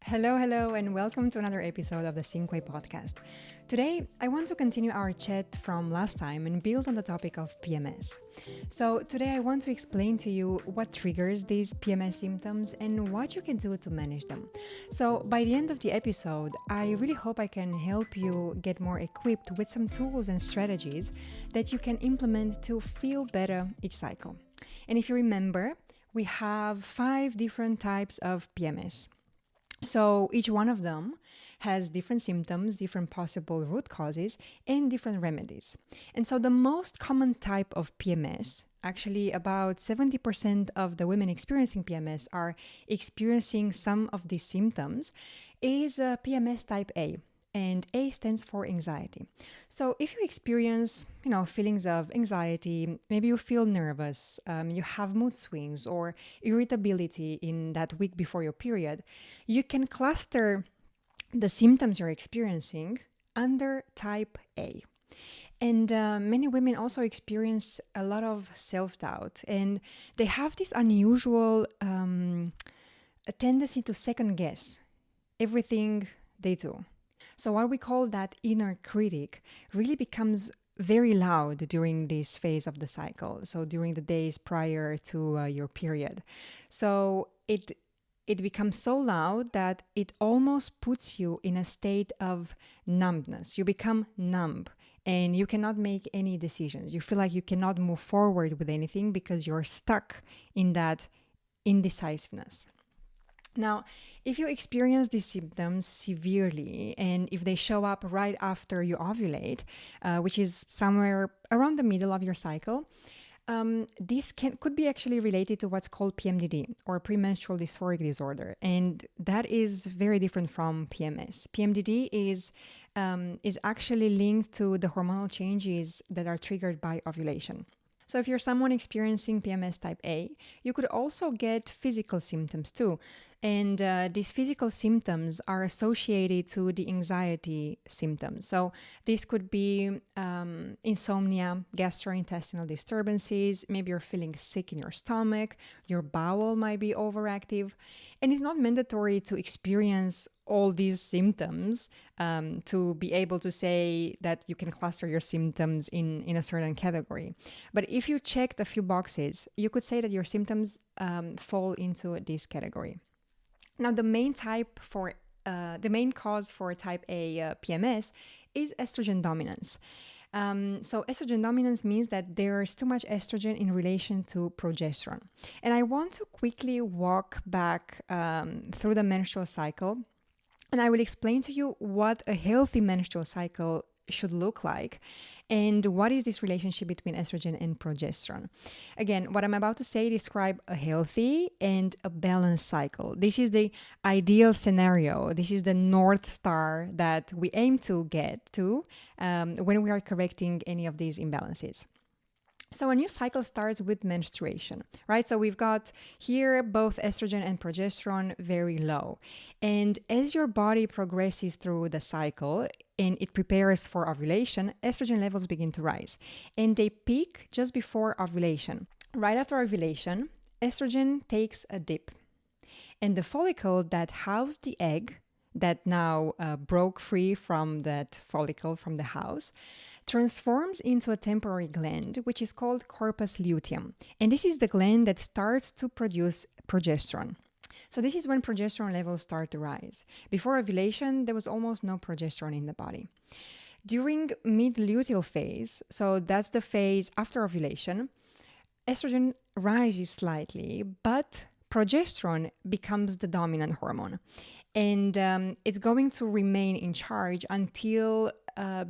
Hello, and welcome to another episode of the Cinque podcast. Today, I want to continue our chat from last time and build on the topic of PMS. So, today I want to explain to you what triggers these PMS symptoms and what you can do to manage them. So, by the end of the episode, I really hope I can help you get more equipped with some tools and strategies that you can implement to feel better each cycle. And if you remember, we have 5 different types of PMS. So each one of them has different symptoms, different possible root causes, and different remedies. And so the most common type of PMS, actually about 70% of the women experiencing PMS are experiencing some of these symptoms, is PMS type A. And A stands for anxiety. So if you experience, feelings of anxiety, maybe you feel nervous, you have mood swings or irritability in that week before your period, you can cluster the symptoms you're experiencing under type A. And many women also experience a lot of self-doubt, and they have this unusual tendency to second guess everything they do. So what we call that inner critic really becomes very loud during this phase of the cycle, so during the days prior to your period. So it becomes so loud that it almost puts you in a state of numbness. You become numb and you cannot make any decisions. You feel like you cannot move forward with anything because you're stuck in that indecisiveness. Now, if you experience these symptoms severely and if they show up right after you ovulate, which is somewhere around the middle of your cycle, this could be actually related to what's called PMDD or premenstrual dysphoric disorder, and that is very different from PMS. PMDD is actually linked to the hormonal changes that are triggered by ovulation. So if you're someone experiencing PMS type A, you could also get physical symptoms too. And these physical symptoms are associated to the anxiety symptoms. So this could be insomnia, gastrointestinal disturbances, maybe you're feeling sick in your stomach, your bowel might be overactive. And it's not mandatory to experience all these symptoms to be able to say that you can cluster your symptoms in a certain category. But if you checked a few boxes, you could say that your symptoms fall into this category. Now, the main cause for type A PMS is estrogen dominance. So estrogen dominance means that there's too much estrogen in relation to progesterone. And I want to quickly walk back through the menstrual cycle, and I will explain to you what a healthy menstrual cycle should look like and what is this relationship between estrogen and progesterone. Again, what I'm about to say describe a healthy and a balanced cycle. This is the ideal scenario. This is the North Star that we aim to get to when we are correcting any of these imbalances. So a new cycle starts with menstruation, right? So we've got here both estrogen and progesterone very low. And as your body progresses through the cycle and it prepares for ovulation, estrogen levels begin to rise. And they peak just before ovulation. Right after ovulation, estrogen takes a dip. And the follicle that housed the egg that now broke free from that follicle from the house, transforms into a temporary gland, which is called corpus luteum. And this is the gland that starts to produce progesterone. So this is when progesterone levels start to rise. Before ovulation, there was almost no progesterone in the body. During mid-luteal phase, so that's the phase after ovulation, estrogen rises slightly, but progesterone becomes the dominant hormone. And it's going to remain in charge until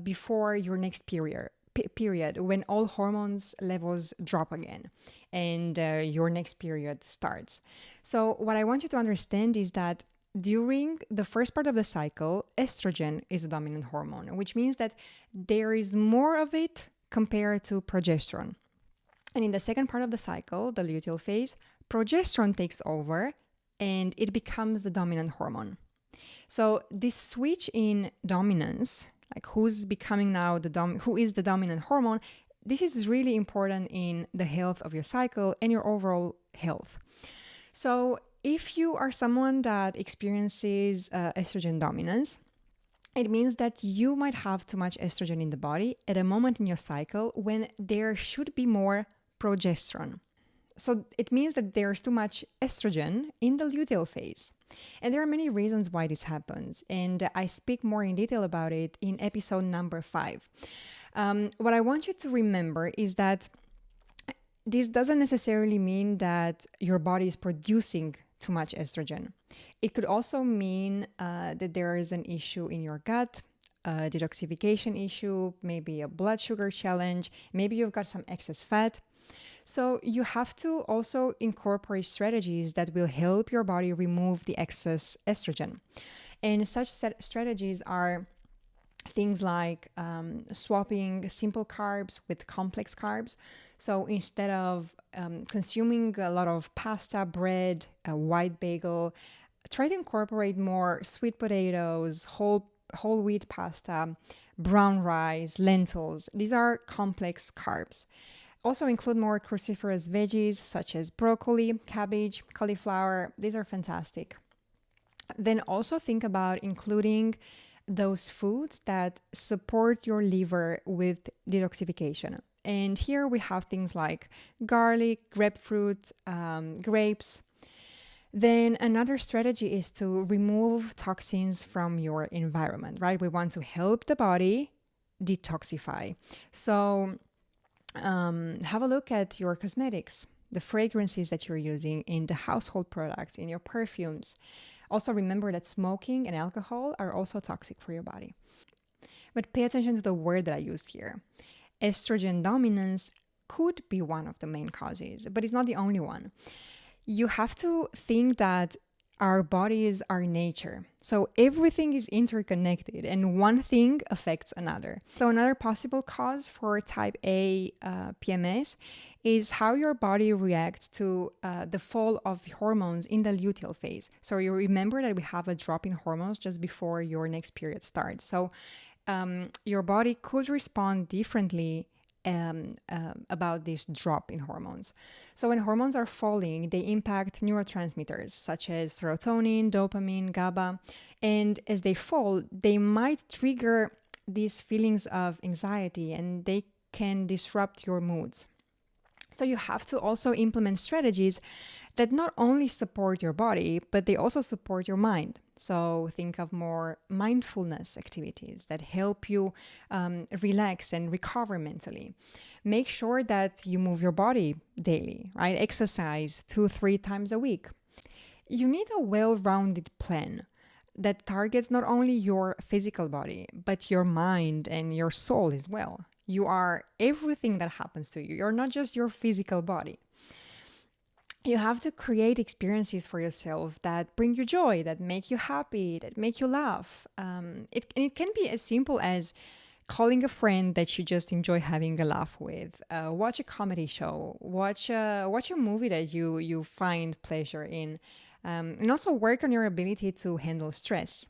before your next period when all hormones levels drop again and your next period starts. So what I want you to understand is that during the first part of the cycle, estrogen is the dominant hormone, which means that there is more of it compared to progesterone. And in the second part of the cycle, the luteal phase, progesterone takes over and it becomes the dominant hormone. So this switch in dominance, like who's becoming now who is the dominant hormone, this is really important in the health of your cycle and your overall health. So if you are someone that experiences estrogen dominance, it means that you might have too much estrogen in the body at a moment in your cycle when there should be more progesterone. So it means that there's too much estrogen in the luteal phase. And there are many reasons why this happens. And I speak more in detail about it in episode number 5. What I want you to remember is that this doesn't necessarily mean that your body is producing too much estrogen. It could also mean that there is an issue in your gut, a detoxification issue, maybe a blood sugar challenge, maybe you've got some excess fat. So you have to also incorporate strategies that will help your body remove the excess estrogen. And such strategies are things like swapping simple carbs with complex carbs. So instead of consuming a lot of pasta, bread, a white bagel, try to incorporate more sweet potatoes, whole wheat pasta, brown rice, lentils. These are complex carbs. Also include more cruciferous veggies such as broccoli, cabbage, cauliflower. These are fantastic. Then also think about including those foods that support your liver with detoxification. And here we have things like garlic, grapefruit, grapes. Then another strategy is to remove toxins from your environment, right? We want to help the body detoxify. So have a look at your cosmetics, the fragrances that you're using in the household products, in your perfumes. Also remember that smoking and alcohol are also toxic for your body. But pay attention to the word that I used here. Estrogen dominance could be one of the main causes, but it's not the only one. You have to think that our bodies are nature. So everything is interconnected and one thing affects another. So another possible cause for type A PMS is how your body reacts to the fall of hormones in the luteal phase. So you remember that we have a drop in hormones just before your next period starts. So your body could respond differently about this drop in hormones. So when hormones are falling, they impact neurotransmitters such as serotonin, dopamine, GABA. And as they fall, they might trigger these feelings of anxiety and they can disrupt your moods. So you have to also implement strategies that not only support your body, but they also support your mind. So think of more mindfulness activities that help you relax and recover mentally. Make sure that you move your body daily, right? Exercise 2-3 times a week. You need a well-rounded plan that targets not only your physical body, but your mind and your soul as well. You are everything that happens to you. You're not just your physical body. You have to create experiences for yourself that bring you joy, that make you happy, that make you laugh. It can be as simple as calling a friend that you just enjoy having a laugh with. Watch a comedy show. Watch a movie that you find pleasure in. And also work on your ability to handle stress.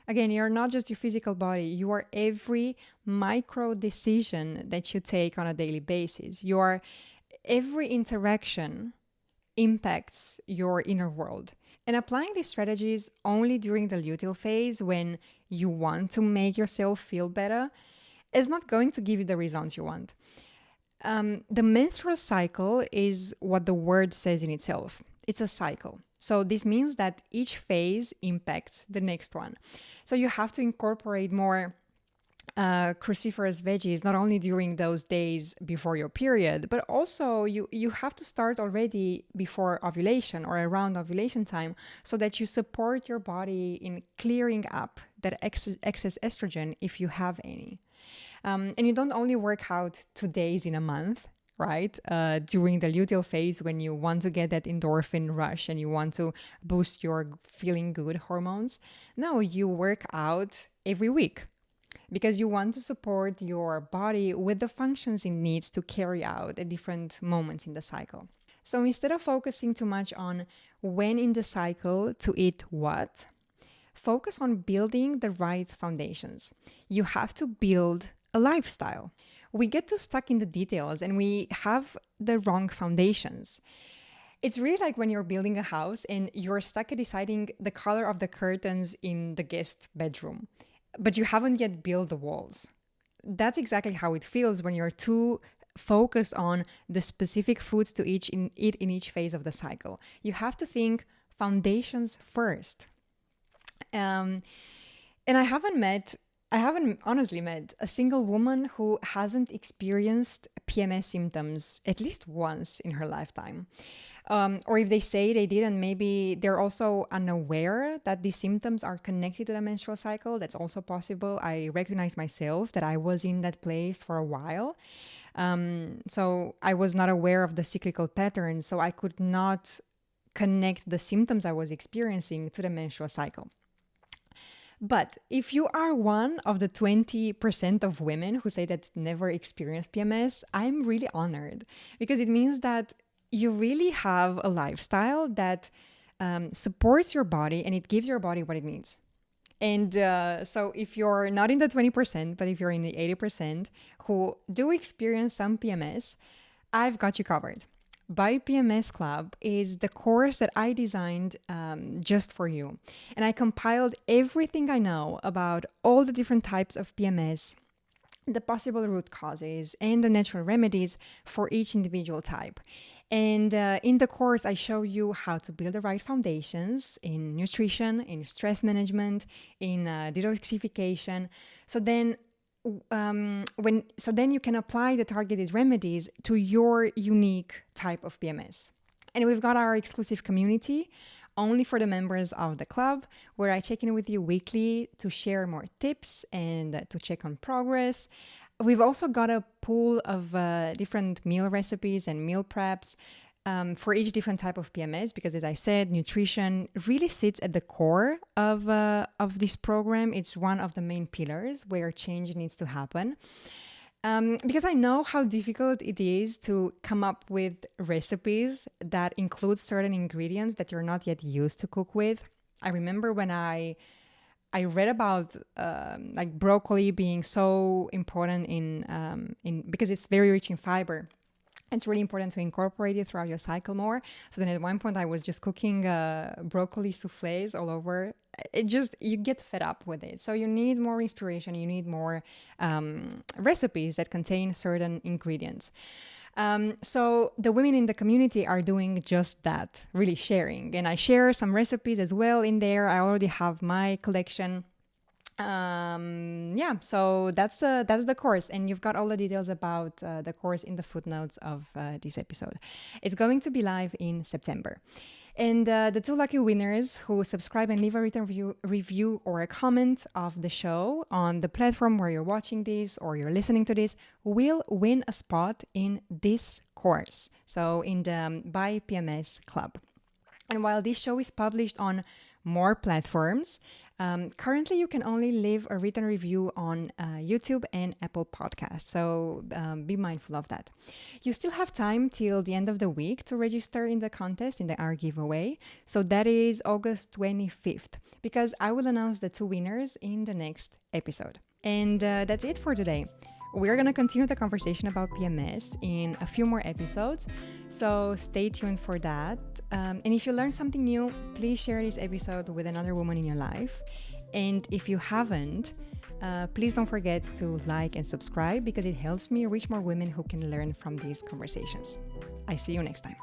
Again, you're not just your physical body. You are every micro decision that you take on a daily basis. Every interaction impacts your inner world. And applying these strategies only during the luteal phase when you want to make yourself feel better is not going to give you the results you want. The menstrual cycle is what the word says in itself. It's a cycle. So this means that each phase impacts the next one. So you have to incorporate more cruciferous veggies, not only during those days before your period, but also you have to start already before ovulation or around ovulation time so that you support your body in clearing up that excess estrogen if you have any. And you don't only work out 2 days in a month, right? During the luteal phase when you want to get that endorphin rush and you want to boost your feeling good hormones. No, you work out every week because you want to support your body with the functions it needs to carry out at different moments in the cycle. So instead of focusing too much on when in the cycle to eat what, focus on building the right foundations. You have to build a lifestyle. We get too stuck in the details and we have the wrong foundations. It's really like when you're building a house and you're stuck at deciding the color of the curtains in the guest bedroom, but you haven't yet built the walls. That's exactly how it feels when you're too focused on the specific foods to eat in each phase of the cycle. You have to think foundations first. And I haven't honestly met a single woman who hasn't experienced PMS symptoms at least once in her lifetime. Or if they say they did, and maybe they're also unaware that these symptoms are connected to the menstrual cycle. That's also possible. I recognize myself that I was in that place for a while. So I was not aware of the cyclical patterns, so I could not connect the symptoms I was experiencing to the menstrual cycle. But if you are one of the 20% of women who say that never experienced PMS, I'm really honored, because it means that you really have a lifestyle that supports your body and it gives your body what it needs. And so if you're not in the 20%, but if you're in the 80% who do experience some PMS, I've got you covered. Bye PMS Club is the course that I designed just for you. And I compiled everything I know about all the different types of PMS, the possible root causes, and the natural remedies for each individual type. And in the course, I show you how to build the right foundations in nutrition, in stress management, in detoxification. So then you can apply the targeted remedies to your unique type of PMS. And we've got our exclusive community only for the members of the club, where I check in with you weekly to share more tips and to check on progress. We've also got a pool of different meal recipes and meal preps for each different type of PMS, because as I said, nutrition really sits at the core of this program. It's one of the main pillars where change needs to happen. Because I know how difficult it is to come up with recipes that include certain ingredients that you're not yet used to cook with. I remember when I read about like broccoli being so important in because it's very rich in fiber. It's really important to incorporate it throughout your cycle more. So then at one point I was just cooking broccoli soufflés all over. You get fed up with it. So you need more inspiration. You need more recipes that contain certain ingredients. So the women in the community are doing just that, really sharing. And I share some recipes as well in there. I already have my collection. So that's the course, and you've got all the details about the course in the footnotes of this episode. It's going to be live in September. And the two lucky winners who subscribe and leave a written review or a comment of the show on the platform where you're watching this or you're listening to this will win a spot in this course. So in the Bye PMS Club. And while this show is published on more platforms, currently you can only leave a written review on YouTube and Apple Podcasts. So be mindful of that. You still have time till the end of the week to register in the contest, in the our giveaway. So that is August 25th, because I will announce the two winners in the next episode. And that's it for today. We're going to continue the conversation about PMS in a few more episodes, so stay tuned for that. And if you learned something new, please share this episode with another woman in your life. And if you haven't, please don't forget to like and subscribe, because it helps me reach more women who can learn from these conversations. I see you next time.